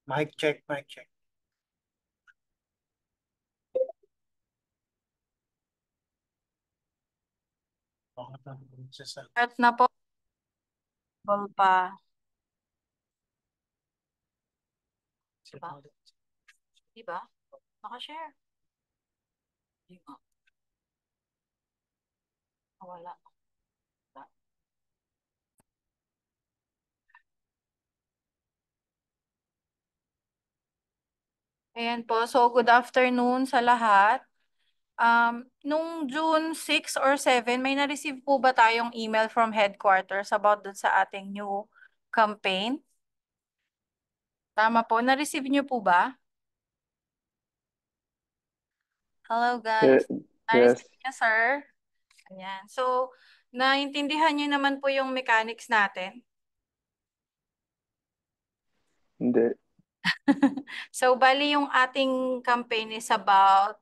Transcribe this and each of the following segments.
Mic check, mic check. At na po, pa. Diba? Diba? Naka-share. Diba? Wala. Ayan po. So, good afternoon sa lahat. Nung June 6 or 7, may na-receive po ba tayong email from headquarters about dun sa ating new campaign? Tama po. Na-receive niyo po ba? Hello Yeah, guys. yes, Na-receive niyo, sir? Ayan. So, naintindihan niyo naman po yung mechanics natin. hindi. So, bali yung ating campaign is about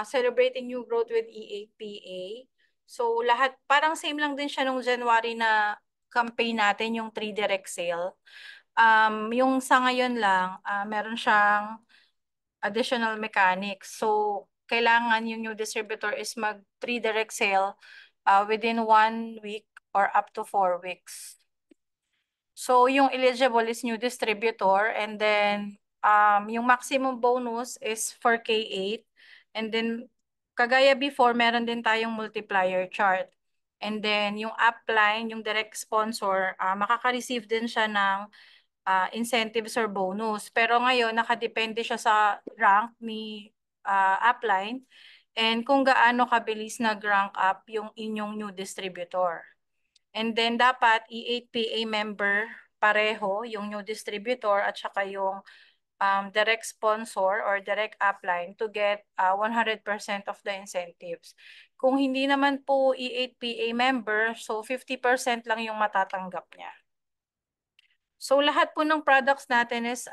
celebrating new growth with E8PA. So, lahat, parang same lang din siya nung January na campaign natin, yung 3 direct sale. Yung sa ngayon lang, meron siyang additional mechanics. So, kailangan yung new distributor is mag 3 direct sale within 1 week or up to 4 weeks. So, yung eligible is new distributor, and then yung maximum bonus is for K8, and then kagaya before, meron din tayong multiplier chart. And then yung upline, yung direct sponsor, makaka-receive din siya ng incentives or bonus. Pero ngayon, nakadepende siya sa rank ni upline and kung gaano kabilis nag-rank up yung inyong new distributor. And then dapat E8PA member pareho, yung new distributor at saka yung direct sponsor or direct upline to get 100% of the incentives. Kung hindi naman po E8PA member, so 50% lang yung matatanggap niya. So lahat po ng products natin is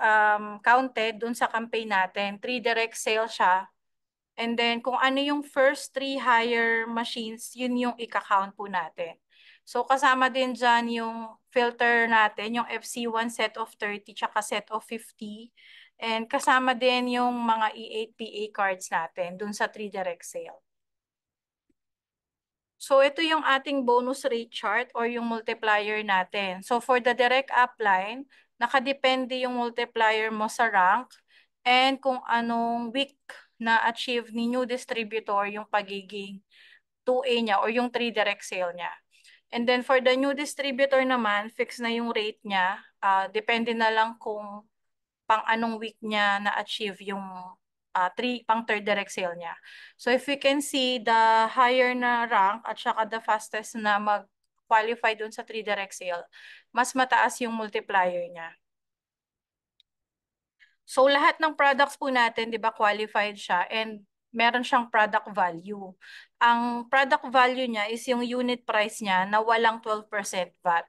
counted dun sa campaign natin. 3 direct sale siya. And then kung ano yung first 3 higher machines, yun yung ika-count po natin. So kasama din dyan yung filter natin, yung FC1 set of 30 tsaka set of 50. And kasama din yung mga E8PA cards natin dun sa 3 direct sale. So ito yung ating bonus rate chart or yung multiplier natin. So for the direct upline, nakadepende yung multiplier mo sa rank and kung anong week na achieve ni new distributor yung pagiging 2A niya or yung 3 direct sale niya. And then for the new distributor naman, fix na yung rate niya. Depende na lang kung pang anong week niya na-achieve yung pang third direct sale niya. So if we can see, the higher na rank at saka the fastest na mag-qualify dun sa 3 direct sale, mas mataas yung multiplier niya. So lahat ng products po natin, di ba, qualified siya and meron siyang product value. Ang product value niya is yung unit price niya na walang 12% VAT.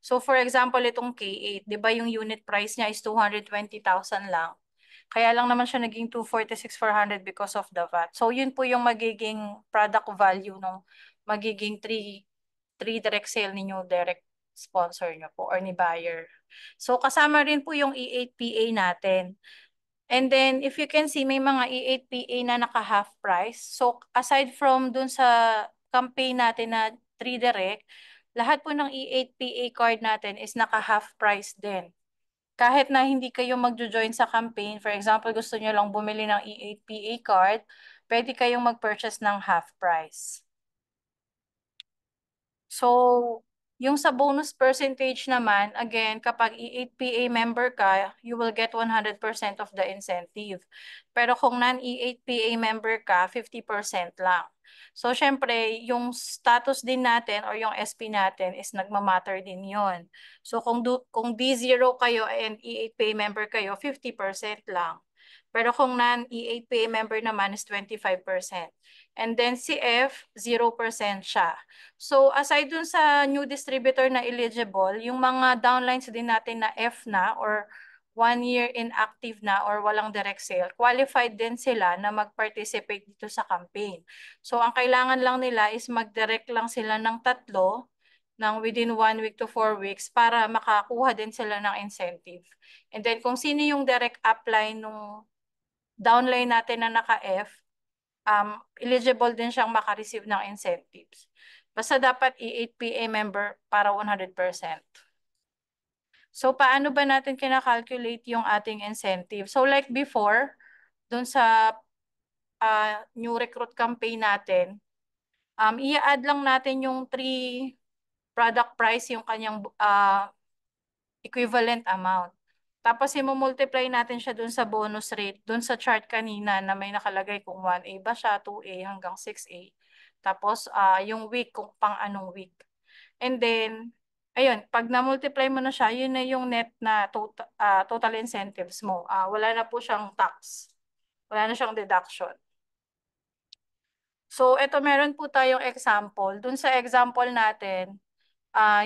So for example, itong K8, di ba yung unit price niya is 220,000 lang. Kaya lang naman siya naging 246,400 because of the VAT. So yun po yung magiging product value ng magiging 3 direct sale ninyo, direct sponsor nyo po or ni buyer. So kasama rin po yung E8PA natin. And then if you can see, may mga E8PA na naka-half price. So aside from dun sa campaign natin na 3 direct, lahat po ng E8PA card natin is naka-half price din. Kahit na hindi kayo magjo-join sa campaign, for example, gusto nyo lang bumili ng E8PA card, pwede kayong mag-purchase ng half price. So, yung sa bonus percentage naman, again, kapag E8PA member ka, you will get 100% of the incentive. Pero kung non-E8PA member ka, 50% lang. So, syempre, yung status din natin or yung SP natin is nagmamatter din yon. So, kung D0 kayo and E8PA member kayo, 50% lang. Pero kung non-E8PA member naman is 25%. And then si F, 0% siya. So aside dun sa new distributor na eligible, yung mga downlines din natin na F na or 1 year inactive na or walang direct sale, qualified din sila na mag-participate dito sa campaign. So ang kailangan lang nila is mag-direct lang sila ng 3 ng within 1 week to 4 weeks para makakuha din sila ng incentive. And then kung sino yung direct upline nung downline natin na naka-F, eligible din siyang makareceive ng incentives. Basta dapat E8PA member para 100%. So, paano ba natin kina-calculate yung ating incentive? So, like before, dun sa new recruit campaign natin, i-add lang natin yung 3 product price, yung kanyang equivalent amount. Tapos, i-multiply natin siya dun sa bonus rate, dun sa chart kanina na may nakalagay kung 1A ba siya, 2A hanggang 6A. Tapos, yung week, kung pang anong week. And then, ayun, pag na-multiply mo na siya, yun na yung net na total incentives mo. Wala na po siyang tax. Wala na siyang deduction. So, ito meron po tayong example. Dun sa example natin,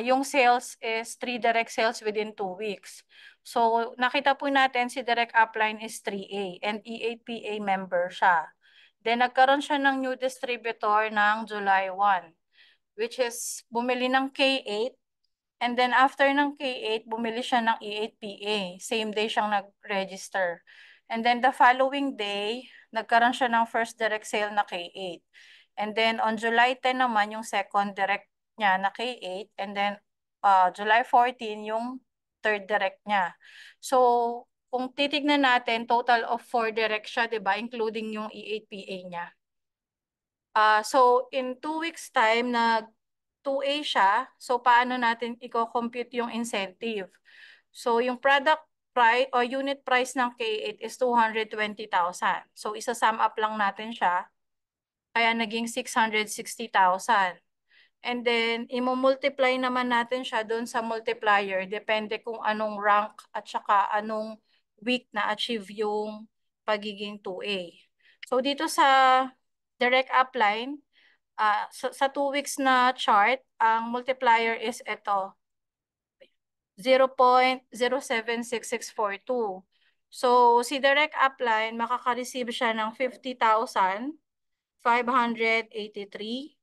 yung sales is 3 direct sales within 2 weeks. So, nakita po natin si direct upline is 3A and E8PA member siya. Then, nagkaroon siya ng new distributor ng July 1, which is bumili ng K8. And then after ng K8, bumili siya ng E8PA. Same day siyang nag-register. And then the following day, nagkaroon siya ng first direct sale na K8. And then on July 10 naman, yung second direct niya na K8. And then July 14, yung third direct niya. So, kung titignan natin, total of 4 direct siya, di ba? Including yung E8PA niya. So, in 2 weeks time, 2A siya. So, paano natin i-compute yung incentive? So, yung product price o unit price ng K8 is 220,000. So, isa-sum up lang natin siya. Kaya naging 660,000. And then, i-multiply naman natin siya doon sa multiplier. Depende kung anong rank at saka anong week na achieve yung pagiging 2A. So, dito sa direct upline, sa 2 weeks na chart, ang multiplier is ito, 0.076642. So, si direct upline, makaka-receive siya ng 50,583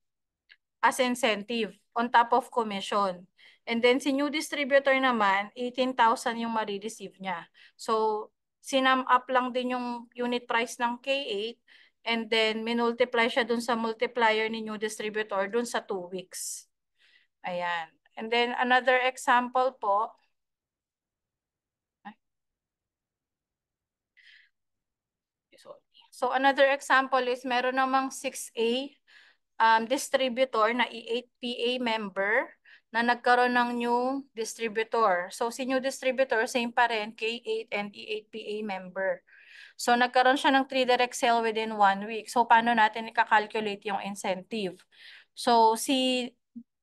as incentive on top of commission. And then, si new distributor naman, 18,000 yung marireceive niya. So, sinum up lang din yung unit price ng K8 and then minultiply siya dun sa multiplier ni new distributor dun sa 2 weeks. Ayan. And then, another example po. So, another example is meron namang 6A distributor na E8PA member na nagkaroon ng new distributor. So, si new distributor, same pa rin, K8 and E8PA member. So, nagkaroon siya ng 3 direct sale within 1 week. So, paano natin i-calculate yung incentive? So, si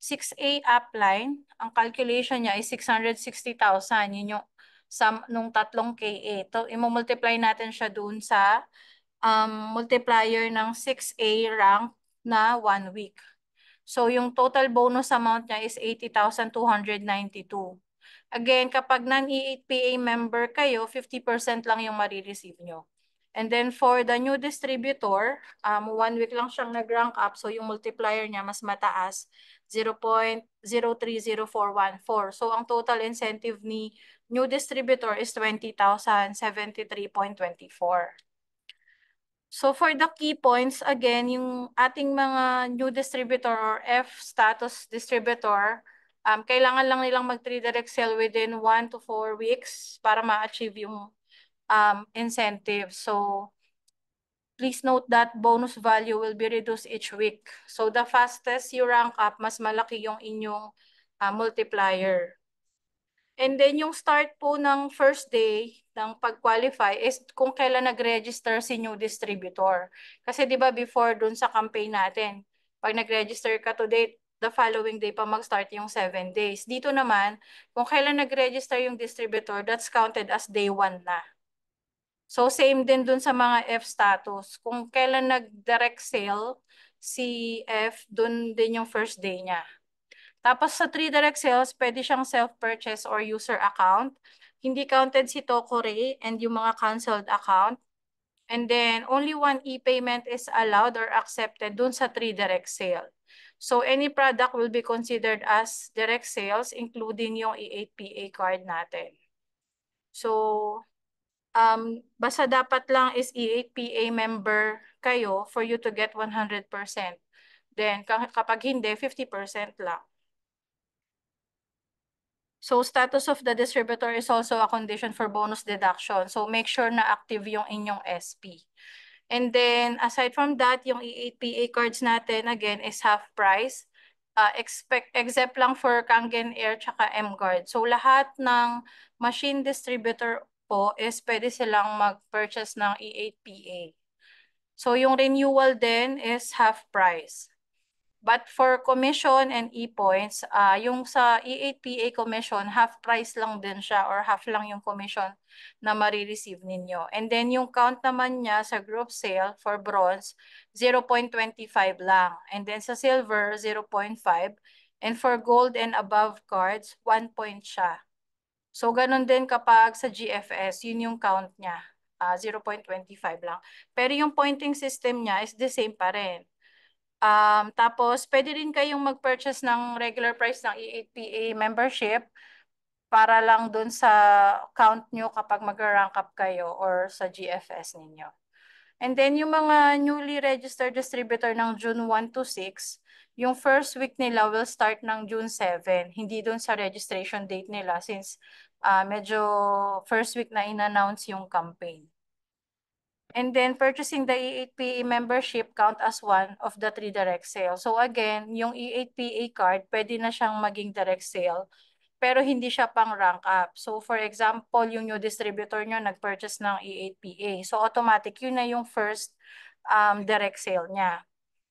6A upline, ang calculation niya is 660,000. Yun yung sum nung tatlong K8. So, i-multiply natin siya dun sa multiplier ng 6A rank na 1 week. So, yung total bonus amount niya is 80,292. Again, kapag non-E8PA member kayo, 50% lang yung marireceive nyo. And then for the new distributor, 1 week lang siyang nag-rank up, so yung multiplier niya mas mataas, 0.030414. So, ang total incentive ni new distributor is 20,073.24. So for the key points, again, yung ating mga new distributor or F status distributor, kailangan lang nilang mag-3 direct sale within 1 to 4 weeks para ma-achieve yung incentive. So please note that bonus value will be reduced each week. So the fastest you rank up, mas malaki yung inyong multiplier. And then yung start po ng first day ng pag-qualify is kung kailan nag-register si new distributor. Kasi 'di ba before dun sa campaign natin, pag nag-register ka today, the following day pa mag-start yung 7 days. Dito naman, kung kailan nag-register yung distributor, that's counted as day 1 na. So same din dun sa mga F status. Kung kailan nag-direct sale si F, dun din yung first day niya. Tapos sa 3 direct sales, pwede siyang self-purchase or user account. Hindi counted si Tokore and yung mga canceled account. And then, only 1 e-payment is allowed or accepted dun sa 3 direct sale. So any product will be considered as direct sales, including yung E8PA card natin. So, basta dapat lang is E8PA member kayo for you to get 100%. Then, kapag hindi, 50% lang. So, status of the distributor is also a condition for bonus deduction. So, make sure na active yung inyong SP. And then, aside from that, yung E8PA cards natin, again, is half price. Except lang for Kangen Air tsaka M-Guard. So, lahat ng machine distributor po is pwede silang mag-purchase ng E8PA. So, yung renewal din is half price. But for commission and e-points, yung sa E8PA commission, half price lang din siya or half lang yung commission na marireceive ninyo. And then yung count naman niya sa group sale for bronze, 0.25 lang. And then sa silver, 0.5. And for gold and above cards, 1 point siya. So ganun din kapag sa GFS, yun yung count niya, 0.25 lang. Pero yung pointing system niya is the same pa rin. Tapos, pwede rin kayong mag-purchase ng regular price ng E8PA membership para lang dun sa count nyo kapag mag-rank up kayo or sa GFS ninyo. And then, yung mga newly registered distributor ng June 1 to 6, yung first week nila will start ng June 7, hindi dun sa registration date nila since medyo first week na in-announce yung campaign. And then purchasing the E8PA membership count as one of the 3 direct sales. So again, yung E8PA card, pwede na siyang maging direct sale, pero hindi siya pang rank up. So for example, yung new distributor nyo nag-purchase ng E8PA. So automatic, yun na yung first direct sale niya.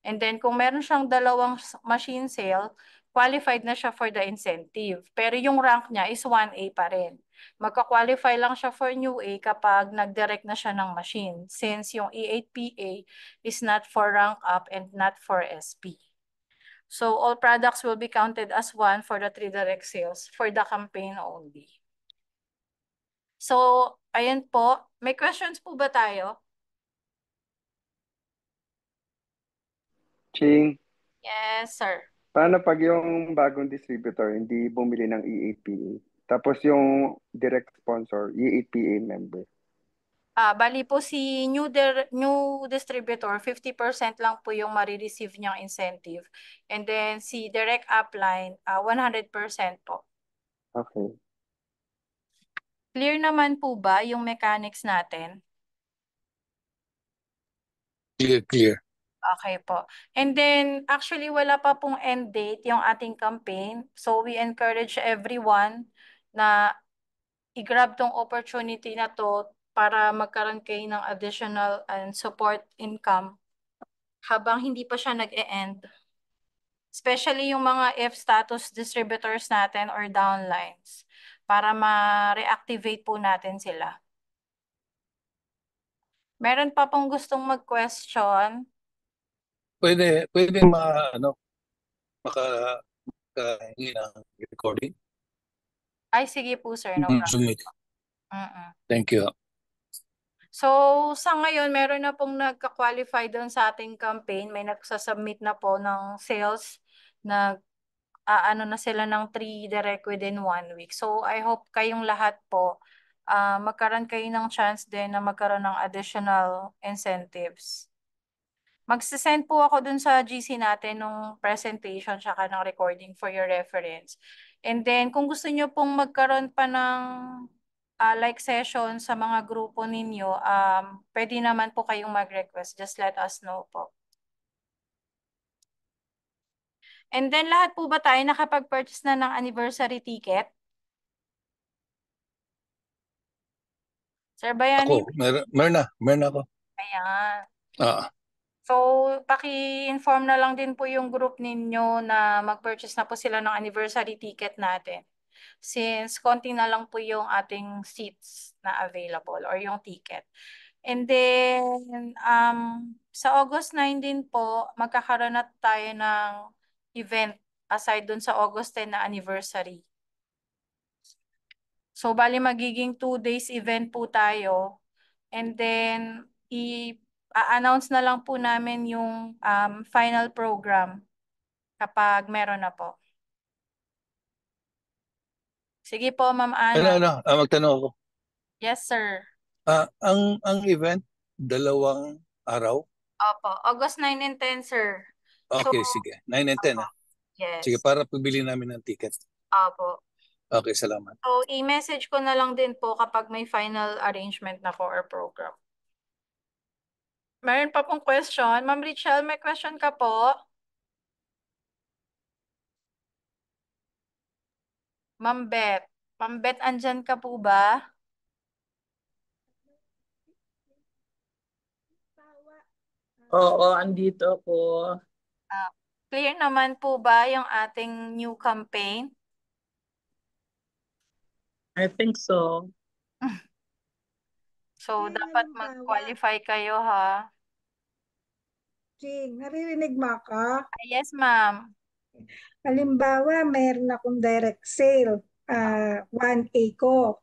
And then kung meron siyang dalawang machine sale, qualified na siya for the incentive. Pero yung rank niya is 1A pa rin. Magka-qualify lang siya for new A kapag nag-direct na siya ng machine since yung E8PA is not for rank up and not for SP. So all products will be counted as one for the 3 direct sales for the campaign only. So, ayan po. May questions po ba tayo? Ching, Yes, sir. paano pag yung bagong distributor hindi bumili ng E8PA? Tapos yung direct sponsor, E8PA member. Bali po si new distributor, 50% lang po yung marireceive niyang incentive. And then si direct upline, 100% po. Okay. Clear naman po ba yung mechanics natin? Clear, clear. Okay po. And then, actually, wala pa pong end date yung ating campaign. So, we encourage everyone na i-grab tong opportunity na to para magkaroon kayo ng additional and support income habang hindi pa siya nag-e-end. Especially yung mga F-status distributors natin or downlines para ma-reactivate po natin sila. Meron pa pong gustong mag-question? Pwede maka makahingi ng recording. Ay, sige po sir, no problem. Submit. Thank you. So, sa ngayon, meron na pong nagka-qualify doon sa ating campaign. May nagsasubmit na po ng sales na ano na sila ng 3 direct within 1 week. So, I hope kayong lahat po magkaroon kayo ng chance din na magkaroon ng additional incentives. Magsisend po ako dun sa GC natin nung presentation tsaka ng recording for your reference. And then, kung gusto nyo pong magkaroon pa ng like session sa mga grupo ninyo, pwede naman po kayong mag-request. Just let us know po. And then, lahat po ba tayo nakapag-purchase na ng anniversary ticket? Sir Bayani? Ako, meron ako. Ayan. Ah, So, paki-inform na lang din po yung group ninyo na mag-purchase na po sila ng anniversary ticket natin. Since konti na lang po yung ating seats na available or yung ticket. And then, sa August 9 din po, magkakaroon na tayo ng event aside dun sa August 10 na anniversary. So, bali magiging 2 days event po tayo. And then, i-announce na lang po namin yung final program kapag meron na po. Sige po, Ma'am Ana. Magtanong ako. Yes, sir. Ang event, 2 araw? Opo, August 9 and 10, sir. So, Okay, sige. 9 and 10, opo. ah. Sige, Yes. para pabili namin ng ticket. Opo. Okay, salamat. So, i-message ko na lang din po kapag may final arrangement na for our program. Meron pa pong question. Ma'am Richelle, may question ka po? Ma'am Beth. Ma'am Beth, andyan ka po ba? Oo, andito ako. Clear naman po ba yung ating new campaign? I think so. So, Jing, dapat halimbawa. mag-qualify kayo ha. Jing, naririnig mo ako? Yes, ma'am. Halimbawa, mayroon akong direct sale, 1A ko.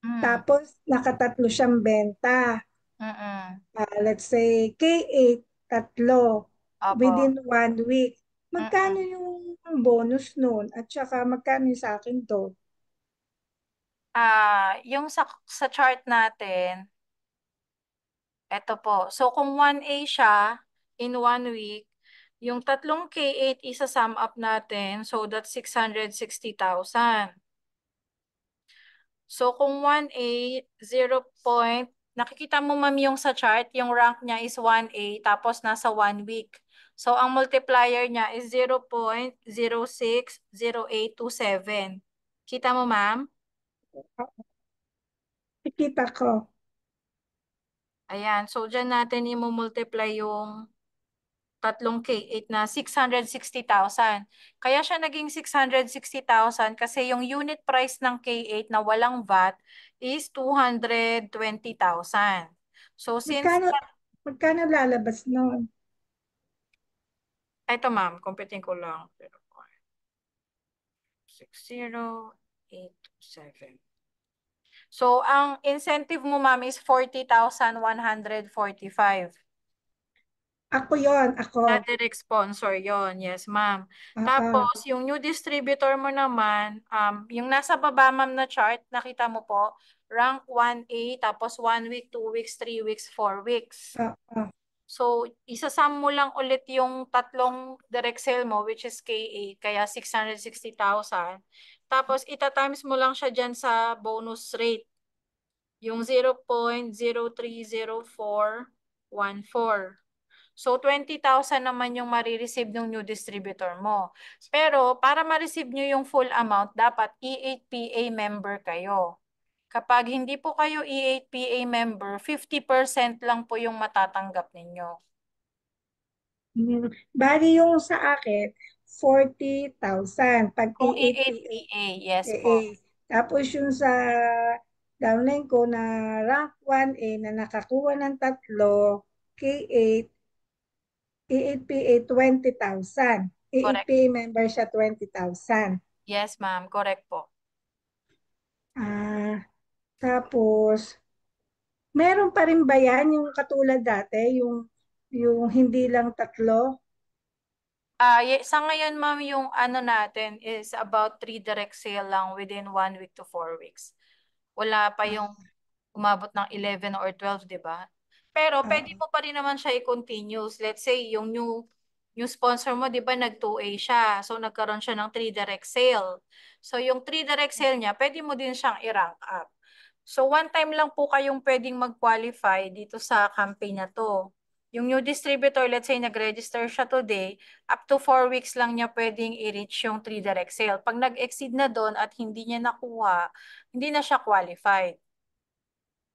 Mm. Tapos, nakatatlo siyang benta. Mm-mm. Let's say, K8, tatlo. Opo. Within 1 week. Magkano Mm-mm. yung bonus nun? At saka, magkano yung sa akin to? Yung sa chart natin, eto po. So, kung 1A siya, in 1 week, yung tatlong K8 isa-sum up natin, so that's 660,000. So, kung 1A, 0 point, nakikita mo ma'am yung sa chart, yung rank niya is 1A, tapos nasa 1 week. So, ang multiplier niya is 0.060827. Kita mo ma'am? Ikita ko. Ayan, so dyan natin i-multiply yung tatlong K8 na 660,000. Kaya siya naging 660,000 kasi yung unit price ng K8 na walang VAT is 220,000. So since, Magkano lalabas nun? ito ma'am, computing ko lang. 60827. So ang incentive mo ma'am is 40,145. Ako yon, ako. Sa direct sponsor yon, yes ma'am. Tapos yung new distributor mo naman, yung nasa baba ma'am na chart, nakita mo po, rank 1A, tapos 1 week, 2 weeks, 3 weeks, 4 weeks. So, isasam mo lang ulit yung tatlong direct sale mo, which is K8, kaya 660,000. Tapos, ita-times mo lang siya dyan sa bonus rate. Yung 0.030414. So, 20,000 naman yung marireceive ng new distributor mo. Pero, para ma-receive nyo yung full amount, dapat E8PA member kayo. Kapag hindi po kayo E8PA member, 50% lang po yung matatanggap ninyo. Bali yung sa akin, 40,000 pag Kung E8PA. E8PA, yes po. Tapos yung sa downline ko na rank 1A na nakakuha ng tatlo, K8, E8PA 20,000. E8PA member siya 20,000. Yes ma'am, correct po. Tapos, meron pa rin ba yan yung katulad dati, yung hindi lang tatlo? Sa ngayon ma'am, yung ano natin is about 3 direct sale lang within 1 week to 4 weeks. Wala pa yung umabot ng 11 or 12, di ba? Pero pwede mo pa rin naman siya i-continuous. Let's say, yung new sponsor mo, di ba, nag-2A siya. So, nagkaroon siya ng 3 direct sale. So, yung 3 direct sale niya, pwede mo din siyang i-rank up. So, one time lang po kayong pwedeng mag-qualify dito sa campaign na to. Yung new distributor, let's say, nag-register siya today, up to 4 weeks lang niya pwedeng i-reach yung 3 direct sale. Pag nag-exceed na doon at hindi niya nakuha, hindi na siya qualified.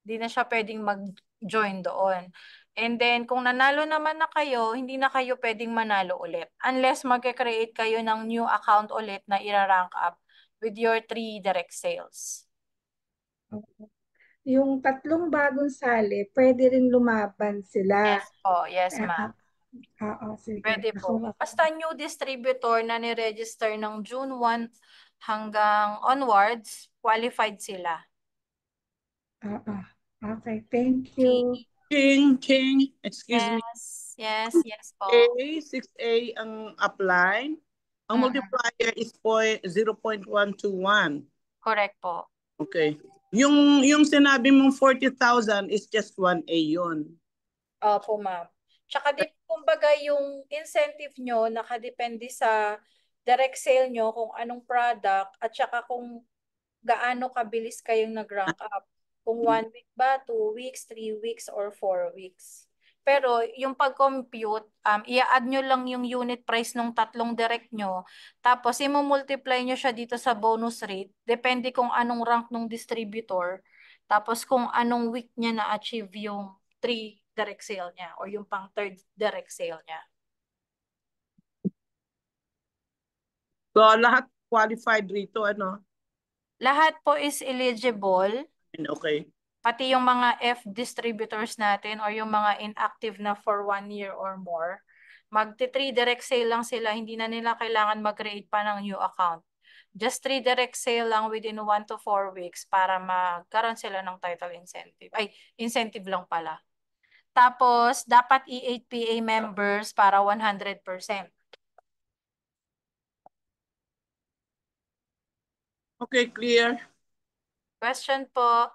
Hindi na siya pwedeng mag-join doon. And then, kung nanalo naman na kayo, hindi na kayo pwedeng manalo ulit. Unless mag-create kayo ng new account ulit na ira-rank up with your 3 direct sales. Yung tatlong bagong sali, pwede rin lumaban sila. Yes po, yes ma'am. Sige. Pwede po. Basta new distributor na ni-register ng June 1 hanggang onwards, qualified sila. Okay, thank you. Ching, excuse me. Yes po. 6A ang upline. Ang multiplier is 0.121. Correct po. Okay. Yung sinabi mong 40,000 is just 1A yun. Opo, ma'am. Tsaka kumbaga yung incentive nyo nakadepende sa direct sale nyo kung anong product at saka kung gaano kabilis kayong nag-rank up. Kung 1 week ba, 2 weeks, 3 weeks, or 4 weeks. Pero yung pag-compute, i-add nyo lang yung unit price ng tatlong direct nyo, tapos i-multiply nyo siya dito sa bonus rate, depende kung anong rank ng distributor, tapos kung anong week niya na-achieve yung 3 direct sale niya or yung pang 3rd direct sale niya. So lahat qualified rito, ano? Lahat po is eligible. Okay. Pati yung mga F distributors natin or yung mga inactive na for 1 year or more, magti-3 direct sale lang sila, hindi na nila kailangan mag-create pa ng new account. Just 3 direct sale lang within 1 to 4 weeks para magkaroon sila ng title incentive. Ay, incentive lang pala. Tapos, dapat E8PA members para 100%. Okay, clear. Question po.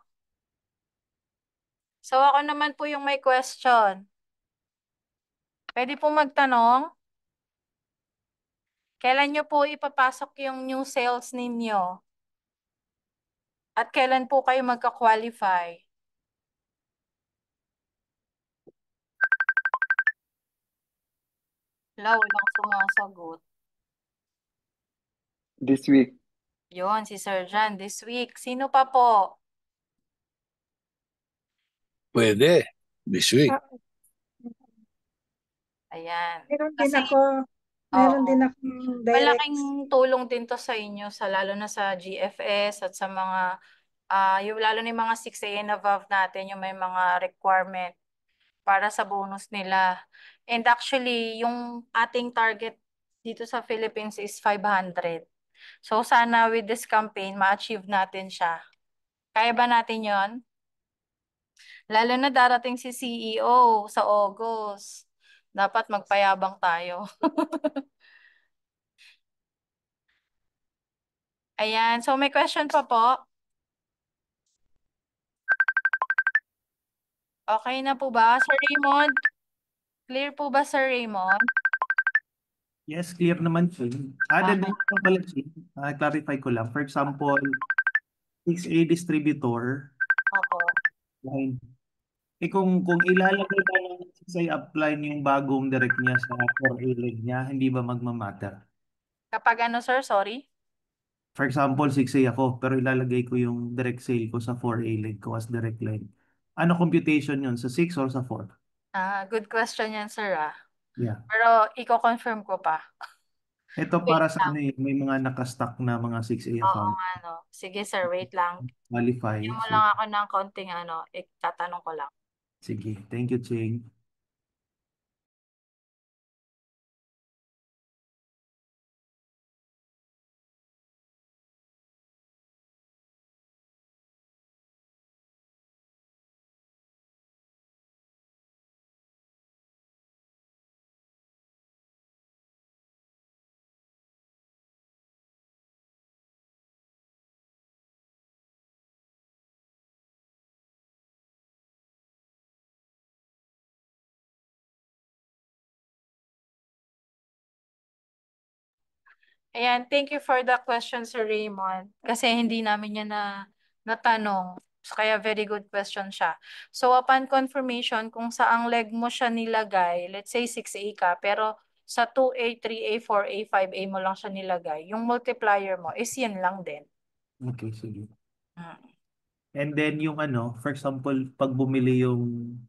So, ako naman po yung may question. Pwede po magtanong? Kailan nyo po ipapasok yung new sales ninyo? At kailan po kayo magka-qualify? Walang sumasagot. This week. Yon, si Sir John, this week. Sino pa po? Pwede. This week. Ayan. Meron din Kasi, ako. Meron oo. din akong direct. Malaking tulong din to sa inyo, lalo na sa GFS at sa mga, yung lalo na yung mga 6A and above natin, yung may mga requirement para sa bonus nila. And actually, yung ating target dito sa Philippines is 500. So sana with this campaign, ma-achieve natin siya. Kaya ba natin yon? Lalo na darating si CEO sa August. Dapat magpayabang tayo. Ayan. So may question pa po? Okay na po ba? Sir Raymond? Clear po ba, Sir Raymond? Yes, clear naman, Ching. Added din ko pala, Ching. Clarify ko lang. For example, 6A distributor, Opo. line. Kung ilalagay ba ng 6A upline yung bagong direct niya sa 4A leg niya, hindi ba magmamatter? Kapag ano, sir? Sorry? For example, 6A ako, pero ilalagay ko yung direct sale ko sa 4A leg ko as direct line. Ano computation yun? Sa 6 or sa 4? Good question yan, sir. Yeah. Pero i-confirm ko pa. Ito Wait para sa lang. ano may mga nakastock na mga 6A Oo account. nga, no. Sige, sir. Wait lang. Qualify. Bigyan mo So, lang ako ng konting itatanong ko lang. sige. Thank you, Ching. Ayan, thank you for the question, Sir Raymond. Kasi hindi namin yan natanong. So, kaya very good question siya. So, upon confirmation, kung saang leg mo siya nilagay, let's say 6A ka, pero sa 2A, 3A, 4A, 5A mo lang siya nilagay, yung multiplier mo is yan lang din. Okay, sige. Hmm. And then yung for example, pag bumili yung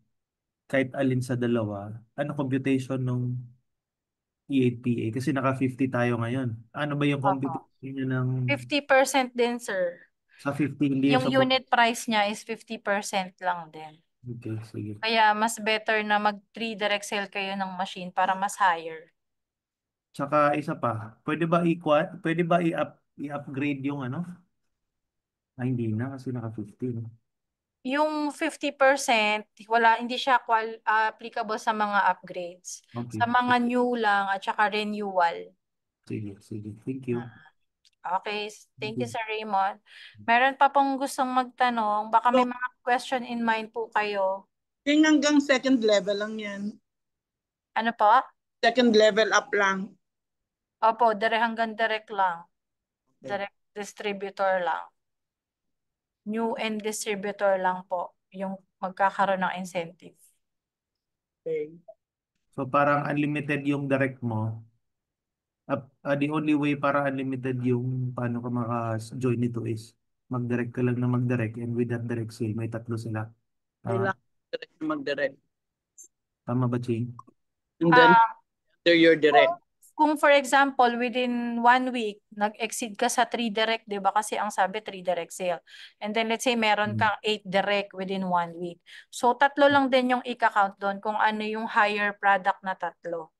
kahit alin sa dalawa, ano computation nung E8PA? Kasi naka 50 tayo ngayon. Ano ba yung Opo. computation niya ng 50% din, sir. sa 50, hindi Yung sa unit price niya is 50% lang din. Okay, sige. Kaya mas better na mag-3 direct sale kayo ng machine para mas higher. Tsaka isa pa, pwede ba i-upgrade yung hindi na kasi naka 50. No? Yung 50%, hindi siya applicable sa mga upgrades. Okay. Sa mga new lang at saka renewal. Sige, sige. Thank you. Okay, thank you Okay. Sir Raymond. Meron pa pong gustong magtanong, baka may mga question in mind po kayo. Yung hanggang second level lang yan. Ano po? Second level up lang. Opo, hanggang direct lang. Direct distributor lang. New and distributor lang po yung magkakaroon ng incentive. Okay. So parang unlimited yung direct mo. The only way para unlimited yung paano ka maka-join nito is mag-direct ka lang na mag-direct, and with that direct sale, may tatlo sila. Kailangan direct na mag-direct. Tama ba, Ching? And then, Ah, after your direct. kung for example, within 1 week, nag-exceed ka sa 3 direct, di ba? Kasi ang sabi 3 direct sale. And then let's say meron kang 8 direct within 1 week. So tatlo lang din yung i-count doon kung ano yung higher product na tatlo.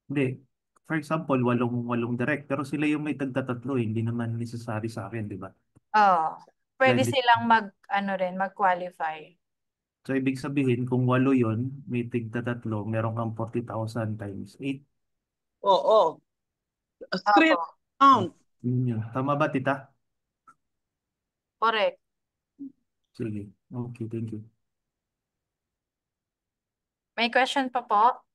Hindi. For example, walong direct, pero sila yung may tagtatatlo, hindi naman necessary sa akin, di ba? Oh, pwede Pwede. silang mag-qualify. So, ibig sabihin, kung 8 yon, may tigtatatlo, meron kang 40,000 times 8. Oo. Straight Opo, count. Yun yun. Tama ba, tita? correct. Sige. Okay, thank you. May question pa po?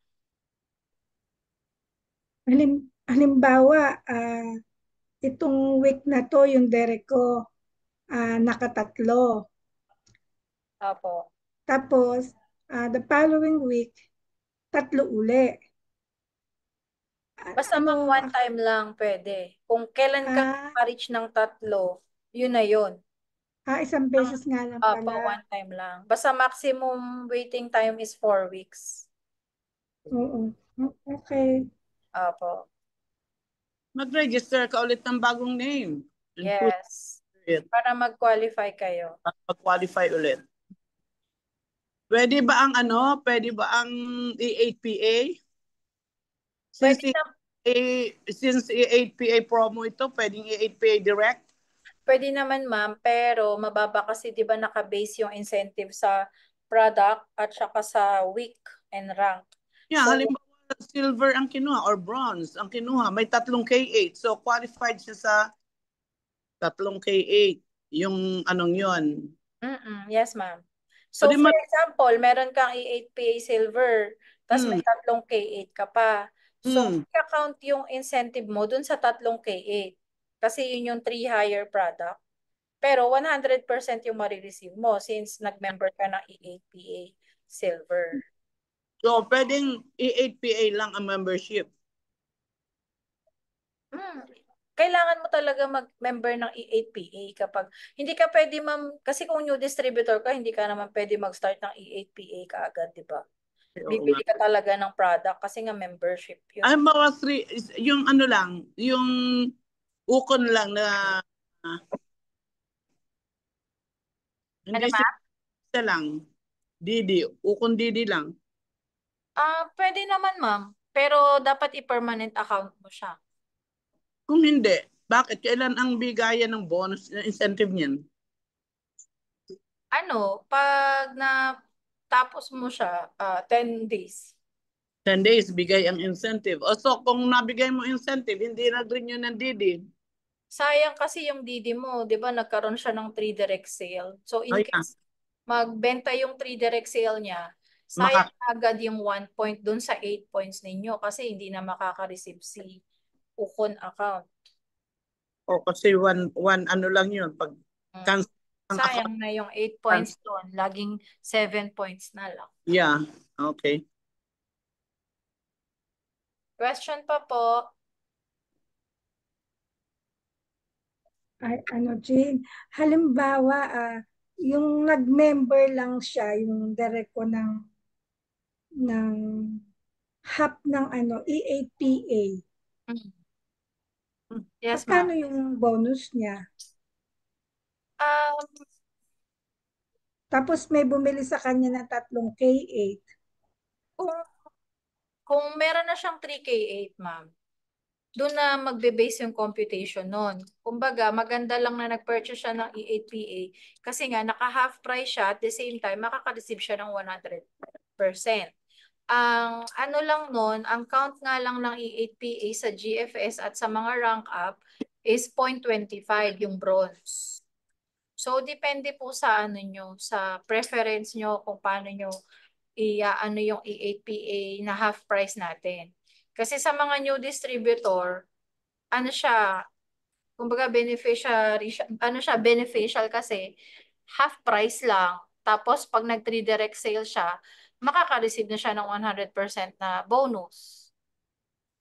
Halimbawa, itong week na to, yung direct ko, nakatatlo. Opo. Tapos, the following week, tatlo uli. Basta Ano, ma'am, one time lang pwede. Kung kailan ka ah, reach ng tatlo, yun na yun. isang beses nga lang Opo, pala. one time lang. Basta maximum waiting time is 4 weeks. Oo. Okay. Opo. Mag-register ka ulit ng bagong name. And put Yes. it. Para mag-qualify kayo. At mag-qualify ulit. Pwede ba pwede ba ang E8PA? Since Pwede na, since E8PA promo ito, pwedeng E8PA direct? pwede naman ma'am, pero mababa kasi 'di ba naka-base yung incentive sa product at saka sa week and rank. Yeah, So, halimbawa silver ang kinuha or bronze ang kinuha, may 3 K8. So qualified siya sa 3 K8. Yung anong yon. yes ma'am. O So di for example, meron kang E8PA silver, tapos may Hmm. 3 K8 ka pa. So, Hmm. i-count yung incentive mo dun sa 3 K8. Kasi yun yung 3 higher product. Pero 100% yung marireceive mo since nag-member ka ng E8PA silver. So pwedeng E8PA lang ang membership. Kailangan mo talaga mag-member ng E8PA kapag hindi ka pwede kasi kung new distributor ka, hindi ka naman pwede mag-start ng E8PA kaagad, di ba? Oo Bibili nga. ka talaga ng product kasi nga membership yun. Ay, mga yung lang, yung ukon lang na hindi Ano ba? siya lang. Didi, ukon Didi lang. Pwede naman ma'am, pero dapat i-permanent account mo siya. Kung hindi, bakit? Kailan ang bigayan ng bonus, incentive niyan? Pag na tapos mo siya, 10 days. 10 days, bigay ang incentive. O so, kung nabigay mo incentive, hindi nag-renew ng Didi. Sayang kasi yung Didi mo, 'di ba nagkaroon siya ng 3 direct sale. So in Ay, case magbenta yung 3 direct sale niya, sayang agad yung 1 point dun sa 8 points ninyo kasi hindi na makaka-receive si Ukon account. O kasi one lang yun. Pag cancel ang account. Sayang na yung 8 points doon, laging 7 points na lang. Yeah, okay. Question pa po? Jane, halimbawa, yung nag-member lang siya, yung direct ko ng half ng E8PA. Yes, Magkano ma'am. yung bonus niya? Um, Tapos may bumili sa kanya ng 3 K8. kung meron na siyang 3K8, ma'am, doon na magbe-base yung computation nun. Kumbaga, maganda lang na nag-purchase siya ng E8PA kasi nga naka-half price siya at the same time makaka-receive siya ng 100%. Ang ano lang nun, ang count nga lang ng E8PA sa GFS at sa mga rank up is 0.25 yung bronze. So, depende po sa ano nyo, sa preference nyo kung paano nyo ano yung E8PA na half price natin. Kasi sa mga new distributor, ano siya, kumbaga beneficiary siya, ano siya, beneficial kasi half price lang. Tapos pag nag-3 direct sale siya, makaka-receive na siya ng 100% na bonus.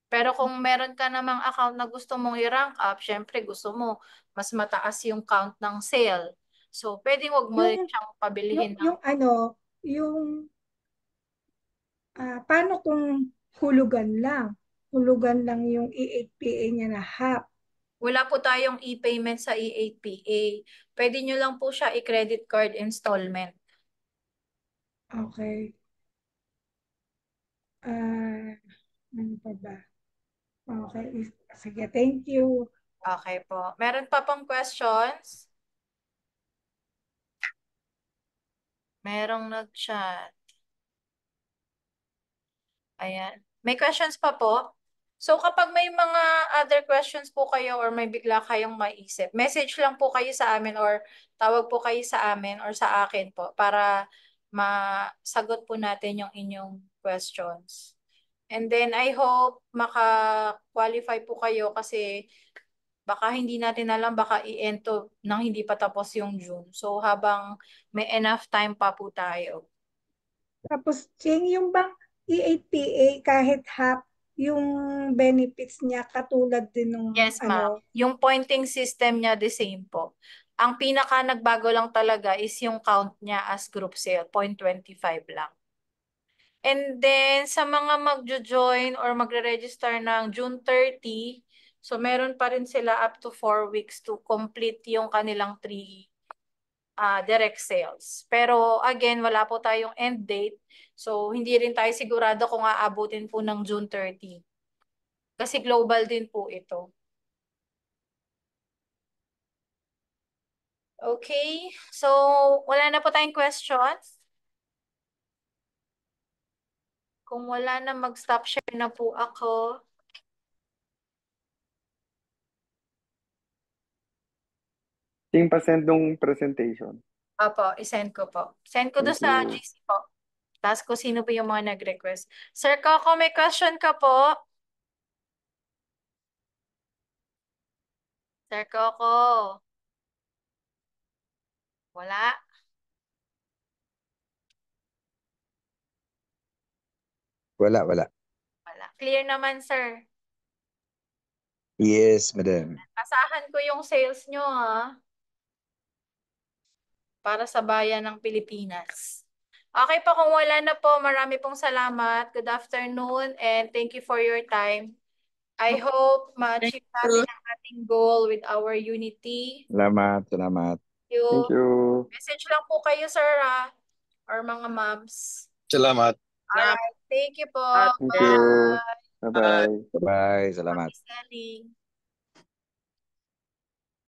Pero kung meron ka namang account na gusto mong i-rank up, syempre gusto mo mas mataas yung count ng sale. So, pwedeng wag mo rin Yung, siyang pabilihin ng yung ano, yung paano kung hulugan lang? Hulugan lang yung E8PA niya na half. wala po tayong e-payment sa E8PA. Pwede nyo lang po siya i-credit card installment. Okay. Ah, ano pa ba? Okay. Sige, thank you. Okay po. Meron pa pong questions? Merong nag-chat. Ayan. May questions pa po? So kapag may mga other questions po kayo or may bigla kayong maisip, message lang po kayo sa amin or tawag po kayo sa amin or sa akin po para masagot po natin yung inyong questions. And then I hope maka-qualify po kayo kasi baka hindi natin alam, baka i-end to nang hindi pa tapos yung June. So habang may enough time pa po tayo. Tapos, Ching, yung bang E8PA kahit half, yung benefits niya katulad din ng Yes, ma'am. ano, Yung pointing system niya the same po. Ang pinaka nagbago lang talaga is yung count niya as group sale, 0.25 lang. And then sa mga magjo-join or magre-register ng June 30, so meron pa rin sila up to 4 weeks to complete yung kanilang 3 direct sales. Pero again, wala po tayong end date. So hindi rin tayo sigurado kung aabutin po ng June 30. Kasi global din po ito. Okay, so wala na po tayong questions. Kung wala na, mag-stop share na po ako. Yung pasend nung presentation. Opo, isend ko po. Send ko doon Thank sa you. GC po. Tapos kung sino po yung mga nag-request. Sir Coco, may question ka po? Sir Coco. Wala. Wala. Wala. Clear naman, sir. Yes, madam. Asahan ko yung sales nyo, ha? Para sa bayan ng Pilipinas. Okay po, kung wala na po, marami pong salamat. Good afternoon and thank you for your time. I hope ma-achieve natin ang ating goal with our unity. Salamat. Thank Thank you. you. Message lang po kayo, sir, ha? Or mga moms. Salamat. Alright, thank you po. Salamat. Thank Bye. you. Bye-bye. Bye-bye. Salamat. Happy selling.